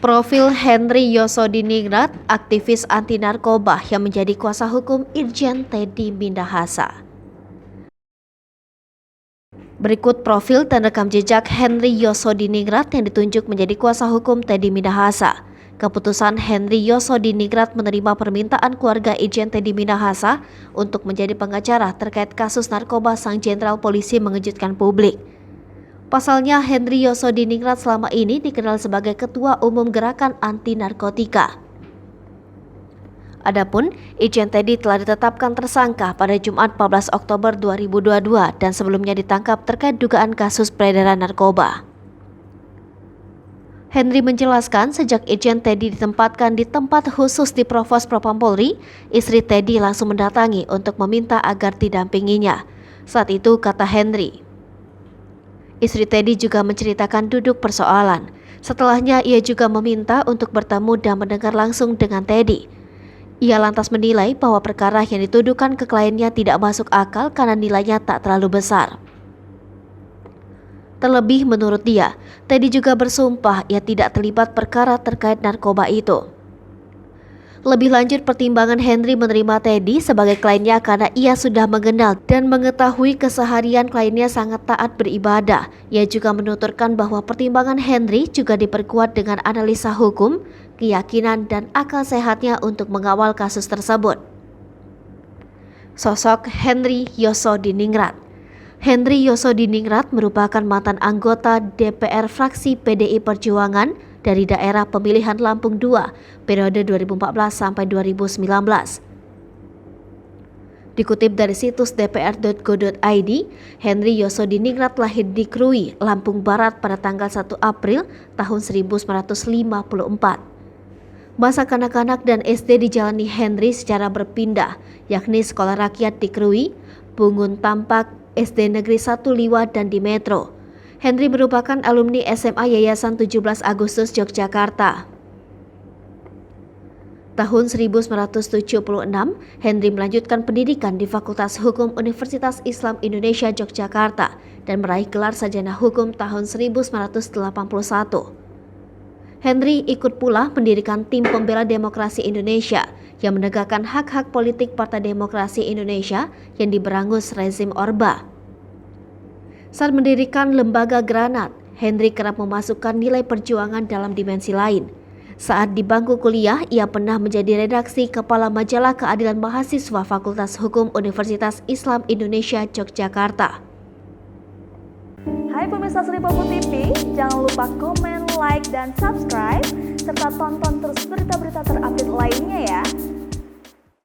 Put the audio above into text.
Profil Henry Yosodiningrat, aktivis anti narkoba yang menjadi kuasa hukum Irjen Teddy Minahasa. Berikut profil dan rekam jejak Henry Yosodiningrat yang ditunjuk menjadi kuasa hukum Teddy Minahasa. Keputusan Henry Yosodiningrat menerima permintaan keluarga Irjen Teddy Minahasa untuk menjadi pengacara terkait kasus narkoba sang jenderal polisi mengejutkan publik. Pasalnya, Henry Yosodiningrat selama ini dikenal sebagai Ketua Umum Gerakan Anti Narkotika. Adapun, Irjen Teddy telah ditetapkan tersangka pada Jumat 14 Oktober 2022 dan sebelumnya ditangkap terkait dugaan kasus peredaran narkoba. Henry menjelaskan sejak Irjen Teddy ditempatkan di tempat khusus di Provos Propam Polri, istri Teddy langsung mendatangi untuk meminta agar didampinginya. Saat itu, kata Henry, istri Teddy juga menceritakan duduk persoalan. Setelahnya ia juga meminta untuk bertemu dan mendengar langsung dengan Teddy. Ia lantas menilai bahwa perkara yang dituduhkan ke kliennya tidak masuk akal karena nilainya tak terlalu besar. Terlebih menurut dia, Teddy juga bersumpah ia tidak terlibat perkara terkait narkoba itu. Lebih lanjut, pertimbangan Henry menerima Teddy sebagai kliennya karena ia sudah mengenal dan mengetahui keseharian kliennya sangat taat beribadah. Ia juga menuturkan bahwa pertimbangan Henry juga diperkuat dengan analisa hukum, keyakinan, dan akal sehatnya untuk mengawal kasus tersebut. Sosok Henry Yosodiningrat. Henry Yosodiningrat merupakan mantan anggota DPR fraksi PDI Perjuangan dari daerah pemilihan Lampung II periode 2014 sampai 2019. Dikutip dari situs dpr.go.id, Henry Yosodiningrat lahir di Krui, Lampung Barat pada tanggal 1 April tahun 1954. Masa kanak-kanak dan SD dijalani Henry secara berpindah, yakni sekolah rakyat di Krui, Bungun Tampak, SD Negeri 1 Liwa, dan di Metro. Henry merupakan alumni SMA Yayasan 17 Agustus Yogyakarta. Tahun 1976, Henry melanjutkan pendidikan di Fakultas Hukum Universitas Islam Indonesia Yogyakarta dan meraih gelar sarjana hukum tahun 1981. Henry ikut pula mendirikan Tim Pembela Demokrasi Indonesia yang menegakkan hak-hak politik Partai Demokrasi Indonesia yang diberangus rezim Orba. Saat mendirikan lembaga Granat, Henry kerap memasukkan nilai perjuangan dalam dimensi lain. Saat di bangku kuliah, ia pernah menjadi redaksi kepala majalah Keadilan Mahasiswa Fakultas Hukum Universitas Islam Indonesia Yogyakarta. Hai pemirsa Sri Popo TV, jangan lupa komen, like, dan subscribe, serta tonton terus berita-berita